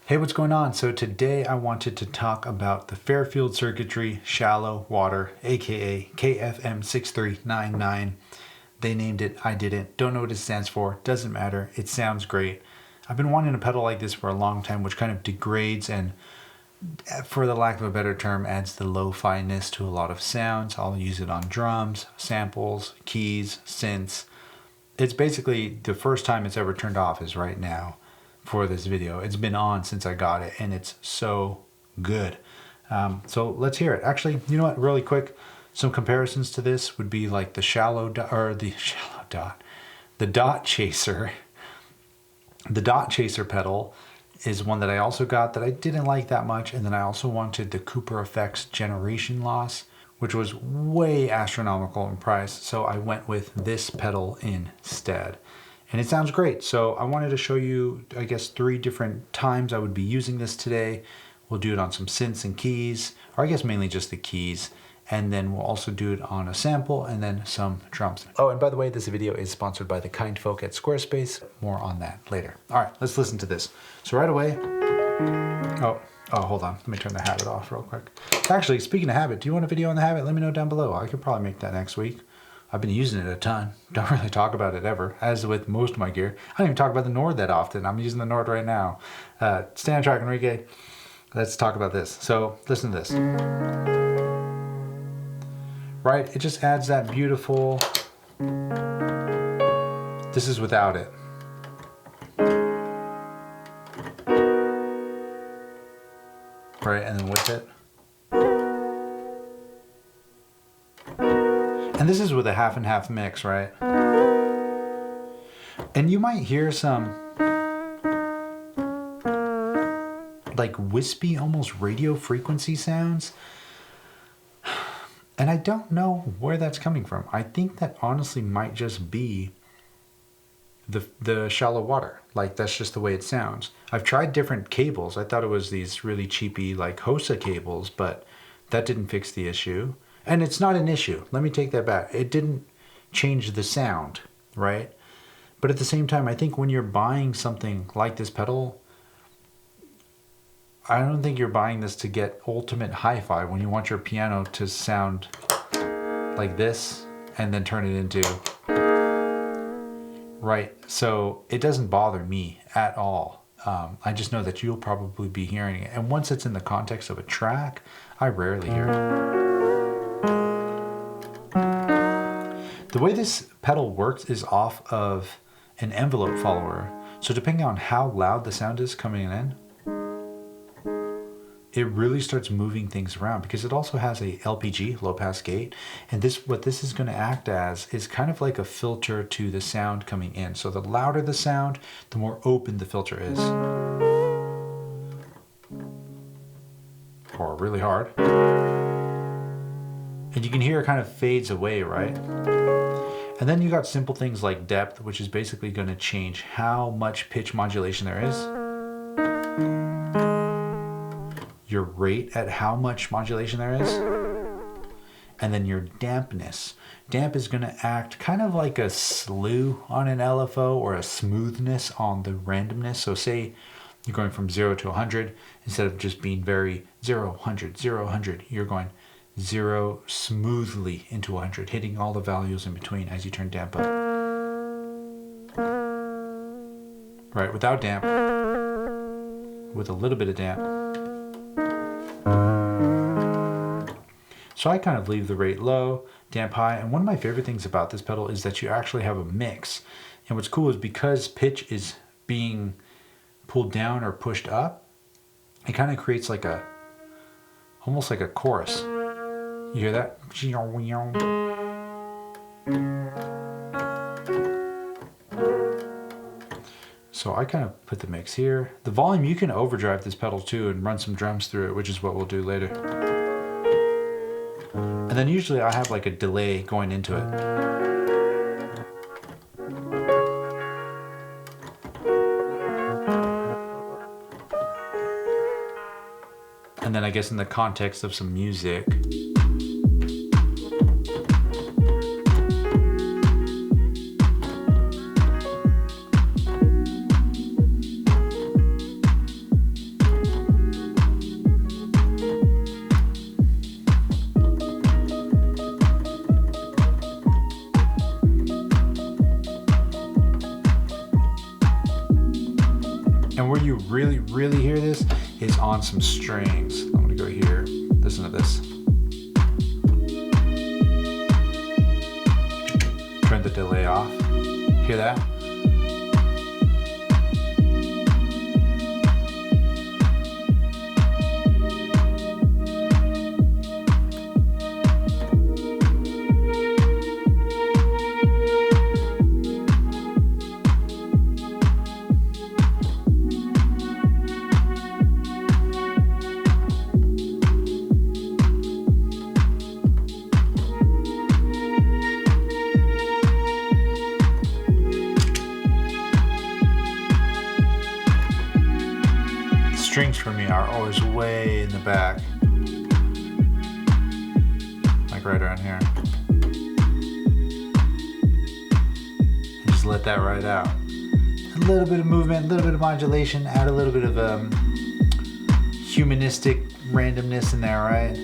Hey, what's going on? So today I wanted to talk about the Fairfield Circuitry Shallow Water, aka KFM6399. They named it, I didn't. Don't know what it stands for, doesn't matter. It sounds great. I've been wanting a pedal like this for a long time, which kind of degrades and, for the lack of a better term, adds the lo-fi-ness to a lot of sounds. I'll use it on drums, samples, keys, synths. It's basically the first time it's ever turned off is right now. For this video. It's been on since I got it and it's so good. So let's hear it. Actually, you know what, really quick, some comparisons to this would be like the dot chaser. The dot chaser pedal is one that I also got that I didn't like that much, and then I also wanted the Cooper Effects Generation Loss, which was way astronomical in price, so I went with this pedal instead. And it sounds great. So I wanted to show you, I guess, 3 different times I would be using this today. We'll do it on some synths and keys, or I guess mainly just the keys. And then we'll also do it on a sample and then some drums. Oh, and by the way, this video is sponsored by the kind folk at SquareSpace. More on that later. All right, let's listen to this. So right away, oh, hold on. Let me turn the habit off real quick. Actually, speaking of habit, do you want a video on the habit? Let me know down below. I could probably make that next week. I've been using it a ton. Don't really talk about it ever, as with most of my gear. I don't even talk about the Nord that often. I'm using the Nord right now. Stand track, Enrique. Let's talk about this. So listen to this. Right, it just adds that beautiful... This is without it. Right, and then with it. And this is with a half and half mix, right? And you might hear some like wispy, almost radio frequency sounds. And I don't know where that's coming from. I think that honestly might just be the shallow water. Like that's just the way it sounds. I've tried different cables. I thought it was these really cheapy like Hosa cables, but that didn't fix the issue. And it's not an issue. Let me take that back. It didn't change the sound, right? But at the same time, I think when you're buying something like this pedal, I don't think you're buying this to get ultimate hi-fi when you want your piano to sound like this and then turn it into, right? So it doesn't bother me at all. I just know that you'll probably be hearing it. And once it's in the context of a track, I rarely hear it. The way this pedal works is off of an envelope follower. So depending on how loud the sound is coming in, it really starts moving things around because it also has a LPG, low pass gate. And what this is going to act as is kind of like a filter to the sound coming in. So the louder the sound, the more open the filter is. Or really hard. And you can hear it kind of fades away, right? And then you got simple things like depth, which is basically going to change how much pitch modulation there is. Your rate at how much modulation there is. And then your dampness. Damp is going to act kind of like a slew on an LFO or a smoothness on the randomness. So say you're going from 0 to 100, instead of just being very 0, 100, 0, 100, you're going 0 smoothly into 100, hitting all the values in between as you turn damp up. Right, without damp, with a little bit of damp. So I kind of leave the rate low, damp high, and one of my favorite things about this pedal is that you actually have a mix. And what's cool is because pitch is being pulled down or pushed up, it kind of creates like almost like a chorus. You hear that? So I kind of put the mix here. The volume, you can overdrive this pedal too and run some drums through it, which is what we'll do later. And then usually I have like a delay going into it. And then I guess in the context of some music, you really, really hear this is on some strings. I'm gonna go here, listen to this. Turn the delay off. Hear that? Strings for me are always way in the back, like right around here. And just let that ride out. A little bit of movement, a little bit of modulation, add a little bit of humanistic randomness in there, right?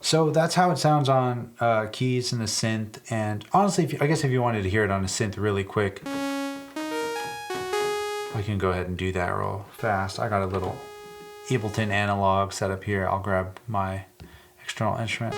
So that's how it sounds on keys and the synth. And honestly, I guess if you wanted to hear it on a synth really quick, I can go ahead and do that real fast. I got a little Ableton analog set up here. I'll grab my external instrument.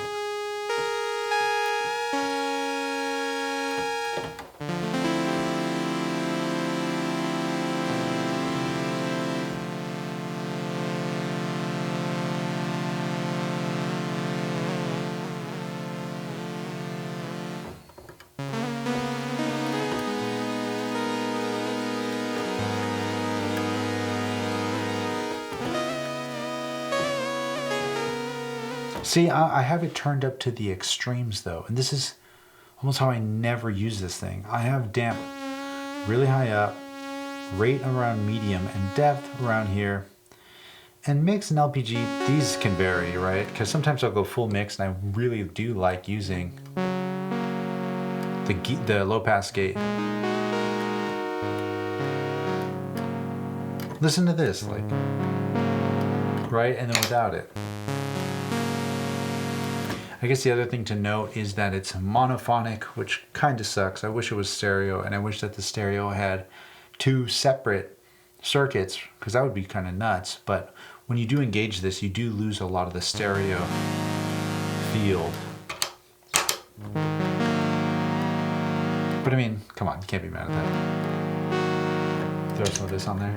See, I have it turned up to the extremes though, and this is almost how I never use this thing. I have damp really high up, rate around medium, and depth around here. And mix and LPG, these can vary, right? Because sometimes I'll go full mix, and I really do like using the low pass gate. Listen to this, like, right? And then without it. I guess the other thing to note is that it's monophonic, which kind of sucks. I wish it was stereo, and I wish that the stereo had two separate circuits, because that would be kind of nuts. But when you do engage this, you do lose a lot of the stereo field. But I mean, come on, you can't be mad at that. Throw some of this on there.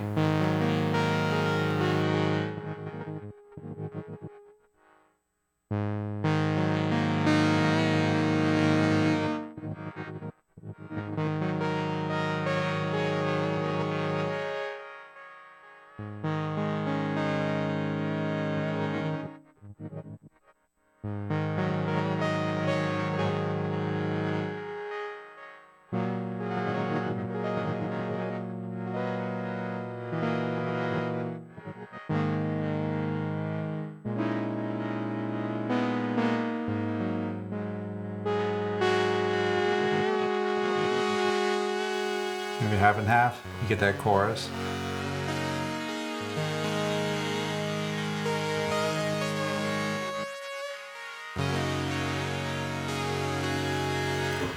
Maybe half and half, you get that chorus.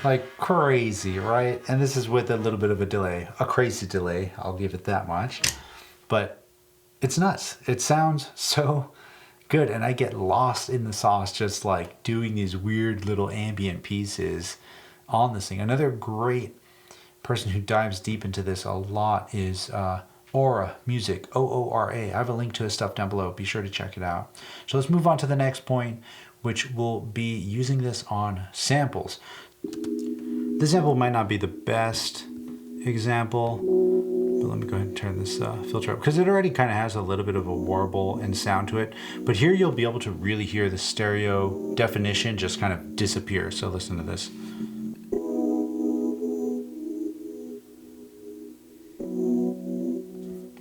Like crazy, right? And this is with a little bit of a delay, a crazy delay, I'll give it that much. But it's nuts. It sounds so good, and I get lost in the sauce just like doing these weird little ambient pieces on this thing. Another great person who dives deep into this a lot is Aura Music, O-O-R-A. I have a link to his stuff down below. Be sure to check it out. So let's move on to the next point, which will be using this on samples. This sample might not be the best example, but let me go ahead and turn this filter up, because it already kind of has a little bit of a warble and sound to it. But here you'll be able to really hear the stereo definition just kind of disappear. So listen to this.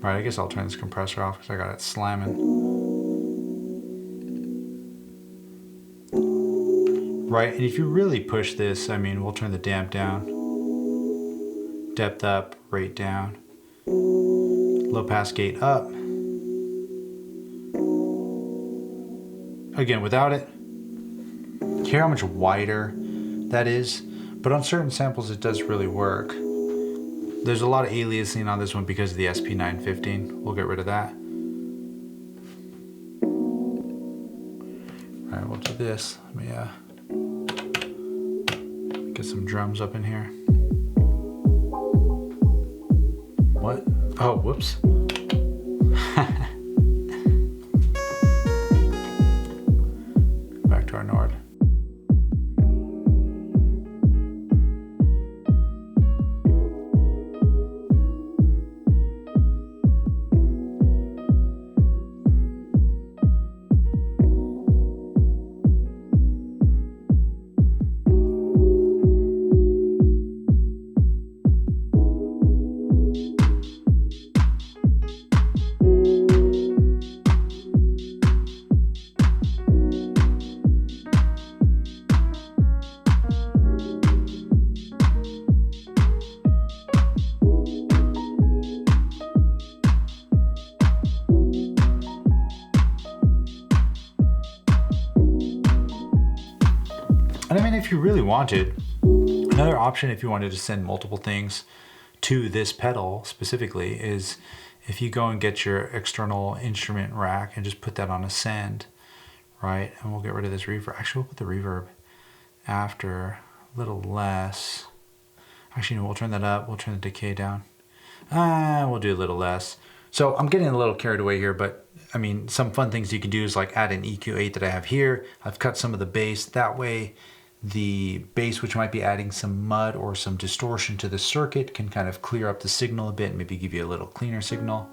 Right, I guess I'll turn this compressor off because I got it slamming. Right, and if you really push this, I mean, we'll turn the damp down, depth up, rate down, low pass gate up. Again, without it, Hear how much wider that is? But on certain samples it does really work. There's a lot of aliasing on this one because of the SP915. We'll get rid of that. Alright, we'll do this. Let me get some drums up in here. What? Oh, whoops. Back to our Nord. And I mean, if you really wanted, another option if you wanted to send multiple things to this pedal specifically is if you go and get your external instrument rack and just put that on a send, right? And we'll get rid of this reverb. Actually, we'll put the reverb after, a little less. Actually, no, we'll turn that up. We'll turn the decay down. We'll do a little less. So I'm getting a little carried away here, but I mean, some fun things you can do is like add an EQ8 that I have here. I've cut some of the bass. That way, the bass, which might be adding some mud or some distortion to the circuit, can kind of clear up the signal a bit, maybe give you a little cleaner signal.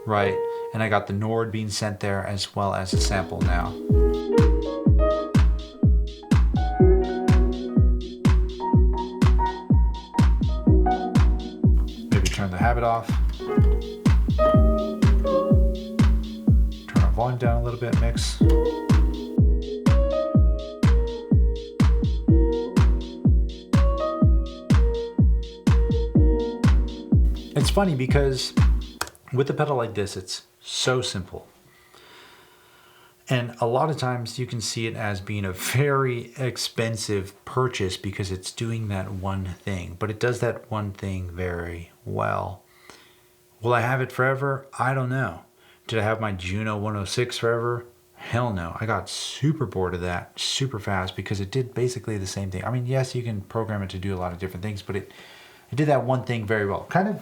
Right, and I got the Nord being sent there as well as a sample now. Maybe turn the habit off. Turn our volume down a little bit, mix. It's funny because with a pedal like this, it's so simple. And a lot of times you can see it as being a very expensive purchase because it's doing that one thing, but it does that one thing very well. Will I have it forever? I don't know. Did I have my Juno 106 forever? Hell no. I got super bored of that super fast because it did basically the same thing. I mean, yes, you can program it to do a lot of different things, but it did that one thing very well. Kind of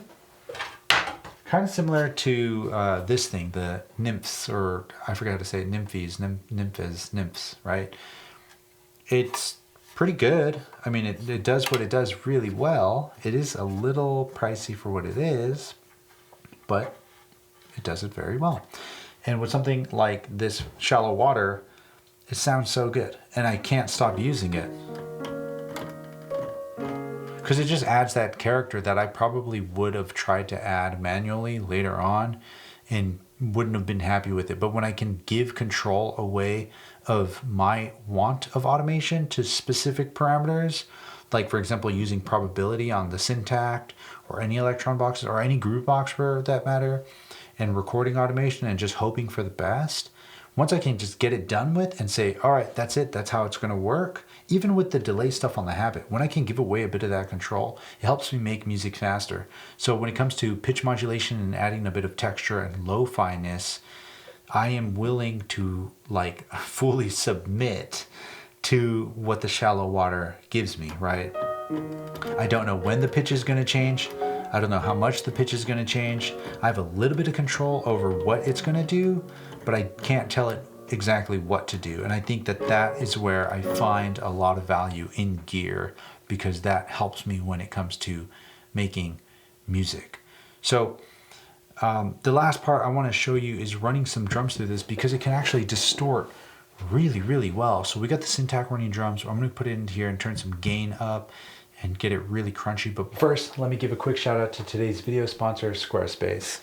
similar to this thing, the Nymphs, or I forgot how to say it, Nymphs, right? It's pretty good. I mean, it does what it does really well. It is a little pricey for what it is, but it does it very well. And with something like this Shallow Water, it sounds so good, and I can't stop using it. Because it just adds that character that I probably would have tried to add manually later on and wouldn't have been happy with it. But when I can give control away of my want of automation to specific parameters, like for example, using probability on the Syntact or any Electron boxes or any groove box for that matter, and recording automation and just hoping for the best, once I can just get it done with and say, all right, that's it, that's how it's going to work, even with the delay stuff on the habit, when I can give away a bit of that control, it helps me make music faster. So when it comes to pitch modulation and adding a bit of texture and lo-fi-ness, I am willing to like fully submit to what the Shallow Water gives me, right? I don't know when the pitch is going to change. I don't know how much the pitch is going to change. I have a little bit of control over what it's going to do, but I can't tell it exactly what to do. And I think that that is where I find a lot of value in gear, because that helps me when it comes to making music. So the last part I want to show you is running some drums through this, because it can actually distort really, really well. So we got the Syntac running drums. I'm going to put it in here and turn some gain up and get it really crunchy. But first, let me give a quick shout out to today's video sponsor, SquareSpace.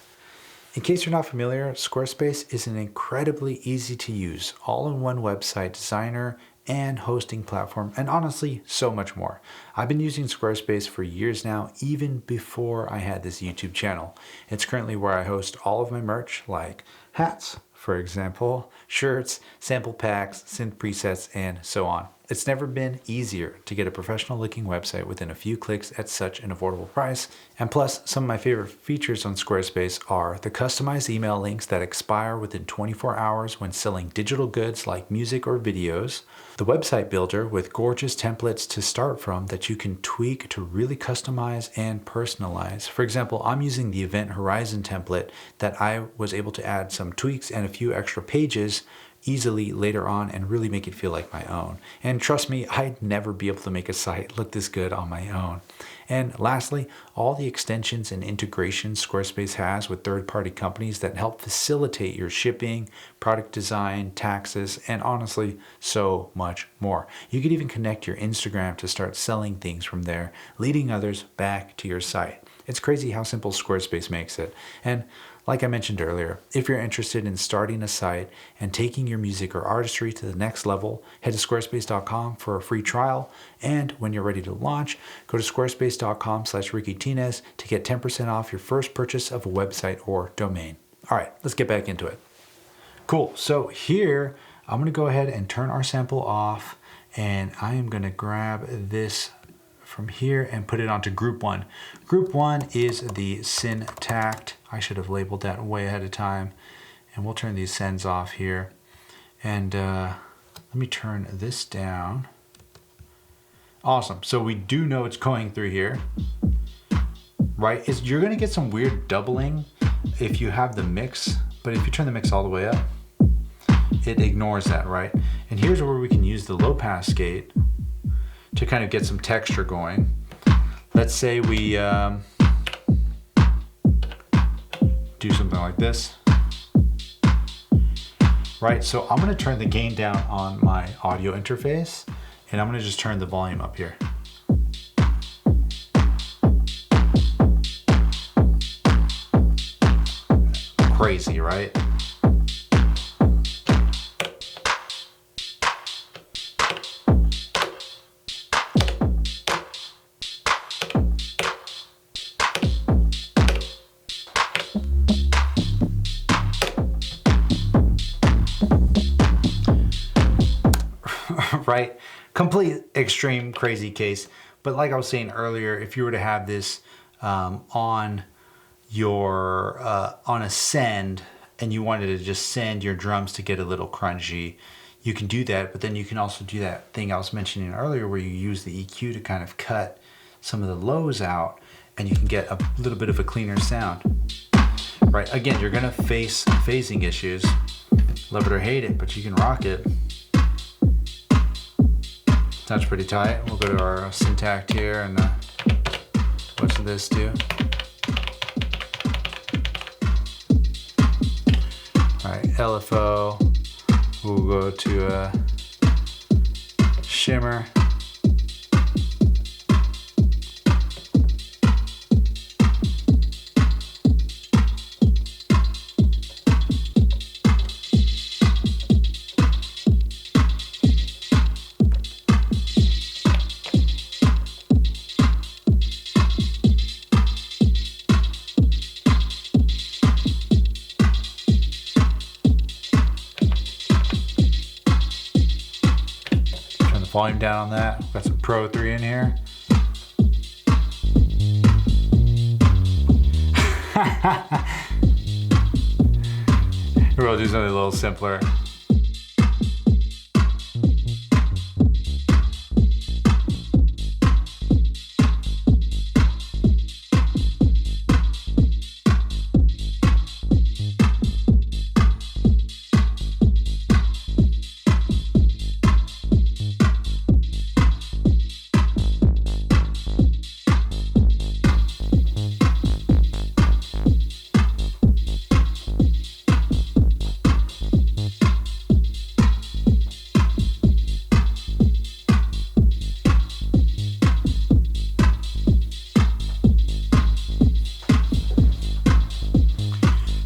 In case you're not familiar, SquareSpace is an incredibly easy to use, all-in-one website designer and hosting platform, and honestly, so much more. I've been using SquareSpace for years now, even before I had this YouTube channel. It's currently where I host all of my merch, like hats, for example, shirts, sample packs, synth presets, and so on. It's never been easier to get a professional looking website within a few clicks at such an affordable price. And plus, some of my favorite features on Squarespace are the customized email links that expire within 24 hours when selling digital goods like music or videos, the website builder with gorgeous templates to start from that you can tweak to really customize and personalize. For example, I'm using the Event Horizon template that I was able to add some tweaks and a few extra pages easily later on and really make it feel like my own. And trust me, I'd never be able to make a site look this good on my own. And lastly, all the extensions and integrations Squarespace has with third-party companies that help facilitate your shipping, product design, taxes, and honestly, so much more. You could even connect your Instagram to start selling things from there, leading others back to your site. It's crazy how simple Squarespace makes it. And like I mentioned earlier, if you're interested in starting a site and taking your music or artistry to the next level, head to squarespace.com for a free trial. And when you're ready to launch, go to squarespace.com/Ricky Tinez to get 10% off your first purchase of a website or domain. All right, let's get back into it. Cool. So here, I'm going to go ahead and turn our sample off, and I am going to grab this from here and put it onto group 1. Group 1 is the Syntact. I should have labeled that way ahead of time. And we'll turn these sends off here. And let me turn this down. Awesome. So we do know it's going through here, right? You're going to get some weird doubling if you have the mix, but if you turn the mix all the way up, it ignores that, right? And here's where we can use the low pass gate to kind of get some texture going. Let's say we do something like this, right? So I'm gonna turn the gain down on my audio interface, and I'm gonna just turn the volume up here. Crazy, right? Right? Complete extreme crazy case. But like I was saying earlier, if you were to have this on a send and you wanted to just send your drums to get a little crunchy, you can do that. But then you can also do that thing I was mentioning earlier where you use the EQ to kind of cut some of the lows out and you can get a little bit of a cleaner sound. Right? Again, you're going to face phasing issues. Love it or hate it, but you can rock it. Sounds pretty tight. We'll go to our Syntact here and what's this do? All right, LFO. We'll go to Shimmer. Volume down on that. Got some Pro 3 in here. We'll do something a little simpler.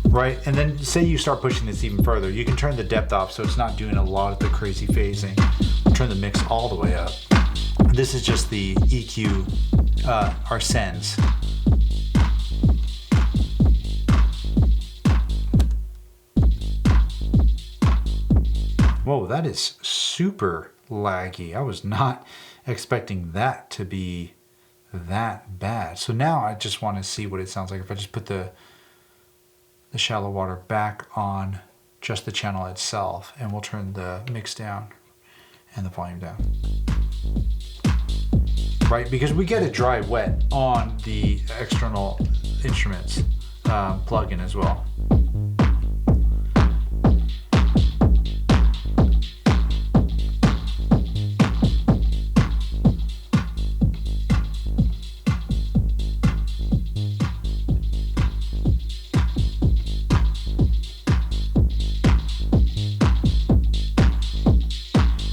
Right, and then say you start pushing this even further, you can turn the depth off so it's not doing a lot of the crazy phasing. Turn the mix all the way up. This is just the EQ, our sends. Whoa, that is super laggy. I was not expecting that to be that bad. So now I just want to see what it sounds like if I just put the shallow water back on just the channel itself, and we'll turn the mix down and the volume down. Right, because we get it dry wet on the external instruments plug-in as well.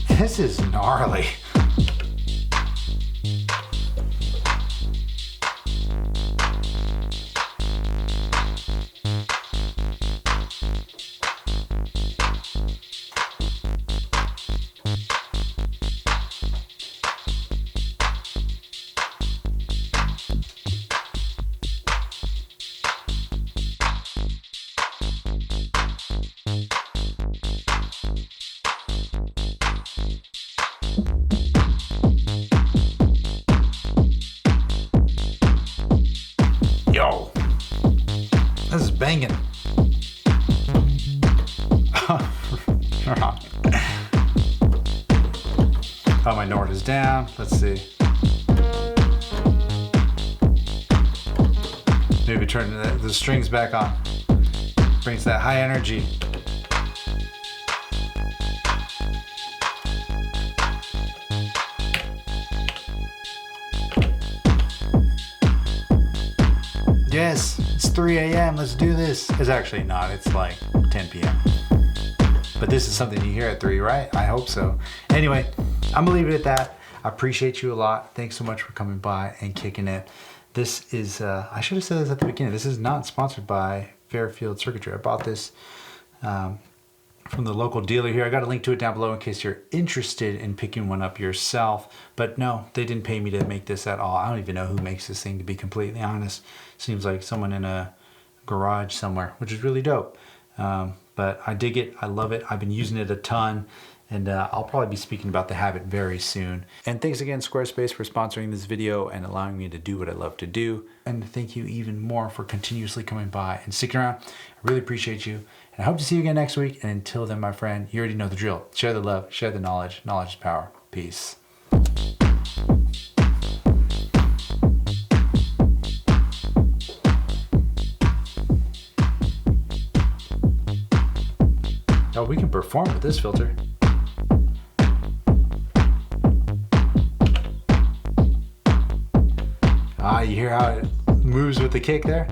This is gnarly. Yo, this is banging. Oh, my Nord is down. Let's see. Maybe turn the strings back on. Brings that high energy. Yes, it's 3 a.m. Let's do this. It's actually not. It's like 10 p.m. But this is something you hear at 3, right? I hope so. Anyway, I'm gonna leave it at that. I appreciate you a lot. Thanks so much for coming by and kicking it. This is, I should have said this at the beginning. This is not sponsored by Fairfield Circuitry. I bought this from the local dealer here. I got a link to it down below in case you're interested in picking one up yourself. But no, they didn't pay me to make this at all. I don't even know who makes this thing, to be completely honest. Seems like someone in a garage somewhere, which is really dope. But I dig it. I love it. I've been using it a ton. And I'll probably be speaking about the Habit very soon. And thanks again, SquareSpace, for sponsoring this video and allowing me to do what I love to do. And thank you even more for continuously coming by and sticking around. I really appreciate you. And I hope to see you again next week. And until then, my friend, you already know the drill. Share the love, share the knowledge. Knowledge is power. Peace. Oh, we can perform with this filter. Ah, you hear how it moves with the kick there?